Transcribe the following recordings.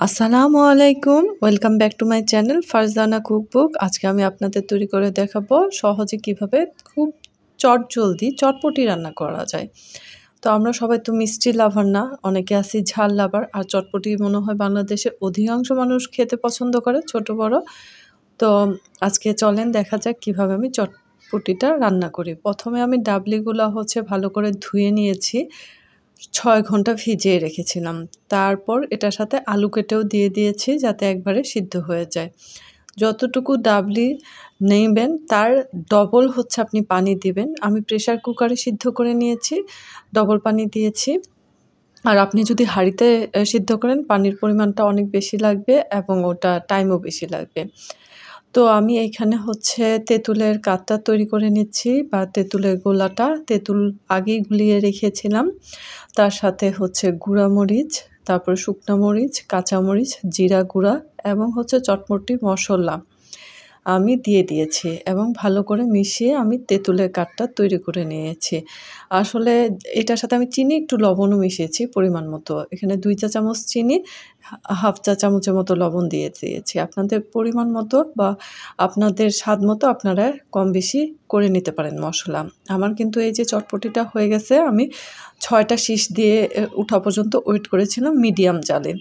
আসসালামু আলাইকুম, welcome back to my channel Farzana cookbook. আজকে আমি আপনাদের তৈরি করে দেখাবো সহজে কিভাবে খুব চটজলদি চটপটি রান্না করা যায়। তো আমরা সবাই তো মিষ্টি লাভার না, অনেকে আছি ঝাল লাভার। আর চটপটি মনে হয় বাংলাদেশের অধিকাংশ মানুষ খেতে পছন্দ করে, ছোট বড়। তো আজকে চলেন দেখা যাক কিভাবে আমি চটপটিটা রান্না করি। প্রথমে আমি ডাবলিগুলা ভালো করে ধুয়ে নিয়েছি, ৬ ঘন্টা ভিজিয়ে রেখেছিলাম। তারপর এটার সাথে আলু কেটেও দিয়ে দিয়েছি যাতে একবারে সিদ্ধ হয়ে যায়। যতটুকু ডাবলি নেবেন তার ডবল আপনি পানি দিবেন। আমি প্রেসার কুকারে সিদ্ধ করে নিয়েছি, ডবল পানি দিয়েছি। আর আপনি যদি হাঁড়িতে সিদ্ধ করেন পানির পরিমাণটা অনেক বেশি লাগবে এবং ওটা টাইমও বেশি লাগবে। তো আমি এইখানে তেঁতুলের কাতটা তৈরি করে নিচ্ছি বা তেঁতুলের গোলাটা। তেঁতুল আগেই গুলিয়ে রেখেছিলাম। তার সাথে গুঁড়া মরিচ, তারপর শুকনা মরিচ, কাঁচামরিচ, জিরা গুঁড়া এবং চটপটি মশলা আমি দিয়ে দিয়েছি এবং ভালো করে মিশিয়ে আমি তেঁতুলের কাতটা তৈরি করে নিয়েছি। আসলে এটার সাথে আমি চিনি একটু লবণও মিশিয়েছি পরিমাণ মতো। এখানে ২ চা চামচ চিনি, হাফ চা চামচের মতো লবণ দিয়ে দিয়েছি। আপনাদের পরিমাণ মতো বা আপনাদের স্বাদ মতো আপনারা কম বেশি করে নিতে পারেন মশলা। আমার কিন্তু এই যে চটপটিটা হয়ে গেছে, আমি ৬টা শীষ দিয়ে উঠা পর্যন্ত ওয়েট করেছিলাম মিডিয়াম জালে।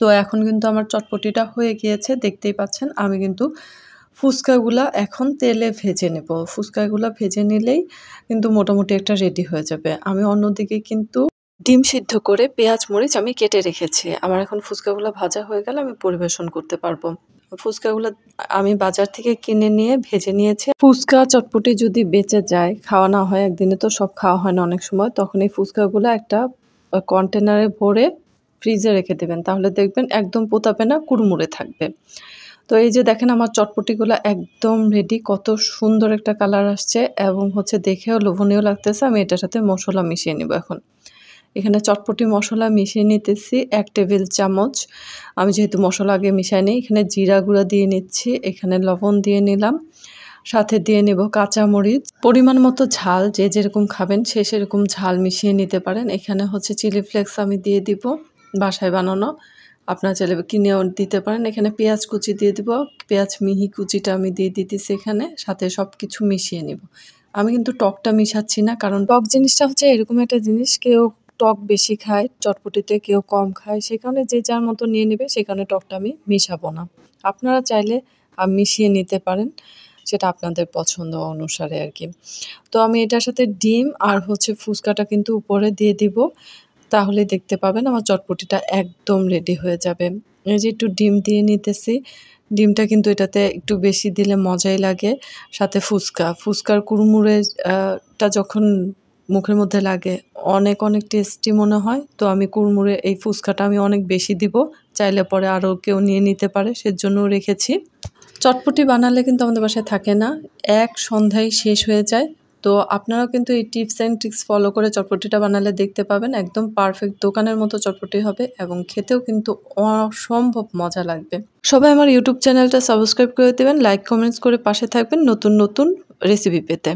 তো এখন কিন্তু আমার চটপটিটা হয়ে গিয়েছে, দেখতেই পাচ্ছেন। আমি কিন্তু ফুচকাগুলা এখন তেলে ভেজে নেব। ফুচকাগুলা ভেজে নিলেই কিন্তু মোটামুটি একটা রেডি হয়ে যাবে। আমি অন্যদিকে কিন্তু ডিম সিদ্ধ করে পেঁয়াজ মরিচ আমি কেটে রেখেছি। আমার এখন ফুচকাগুলা ভাজা হয়ে গেলে আমি পরিবেশন করতে পারবো। ফুচকাগুলা আমি বাজার থেকে কিনে নিয়ে ভেজে নিয়েছি। ফুচকা চটপটি যদি বেঁচে যায়, খাওয়া না হয় একদিনে, তো সব খাওয়া হয় না অনেক সময়, তখন এই ফুচকাগুলা একটা কন্টেনারে ভরে ফ্রিজে রেখে দেবেন। তাহলে দেখবেন একদম পোতাবে না, কুড়মুড়ে থাকবে। তো এই যে দেখেন আমার চটপটিগুলো একদম রেডি, কত সুন্দর একটা কালার আসছে এবং দেখেও লোভনীয় লাগতেছে। আমি এটার সাথে মশলা মিশিয়ে নিব এখন। এখানে চটপটি মশলা মিশিয়ে নিতেছি ১ টেবিল চামচ। আমি যেহেতু মশলা আগে মিশাই নিই, এখানে জিরা গুঁড়া দিয়ে নিচ্ছি, এখানে লবণ দিয়ে নিলাম, সাথে দিয়ে নেব কাঁচামরিচ। পরিমাণ মতো ঝাল যে যেরকম খাবেন সে সেরকম ঝাল মিশিয়ে নিতে পারেন। এখানে চিলি ফ্লেক্স আমি দিয়ে দিব, বাসায় বানানো, আপনারা চাইলে কিনেও দিতে পারেন। এখানে পেঁয়াজ কুচি দিয়ে দিব, পেঁয়াজ মিহি কুচিটা আমি দিয়ে দিতেছি এখানে, সাথে সব কিছু মিশিয়ে নিব। আমি কিন্তু টকটা মিশাচ্ছি না, কারণ টক জিনিসটা এরকম একটা জিনিস, কেউ টক বেশি খায় চটপটিতে, কেউ কম খায়, সে কারণে যে যার মতো নিয়ে নেবে, সে কারণে টকটা আমি মিশাবো না। আপনারা চাইলে মিশিয়ে নিতে পারেন, সেটা আপনাদের পছন্দ অনুসারে আর কি। তো আমি এটার সাথে ডিম আর ফুচকাটা কিন্তু উপরে দিয়ে দিব, তাহলে দেখতে পাবেন আমার চটপটিটা একদম রেডি হয়ে যাবে। এই যে একটু ডিম দিয়ে নিতেছি, ডিমটা কিন্তু এটাতে একটু বেশি দিলে মজাই লাগে। সাথে ফুচকার কুড়মুড়ে টা যখন মুখের মধ্যে লাগে অনেক অনেক টেস্টি মনে হয়। তো আমি কুড়মুড়ে এই ফুচকাটা আমি অনেক বেশি দিব, চাইলে পরে আরও কেউ নিয়ে নিতে পারে, সেজন্যও রেখেছি। চটপটি বানালে কিন্তু আমাদের বাসায় থাকে না, এক সন্ধ্যায় শেষ হয়ে যায়। তো আপনারাও কিন্তু এই টিপস অ্যান্ড ট্রিক্স ফলো করে চটপটিটা বানালে দেখতে পাবেন একদম পারফেক্ট দোকানের মতো চটপটি হবে এবং খেতেও কিন্তু অসম্ভব মজা লাগবে। সবাই আমার ইউটিউব চ্যানেলটা সাবস্ক্রাইব করে দেবেন, লাইক কমেন্টস করে পাশে থাকবেন নতুন নতুন রেসিপি পেতে।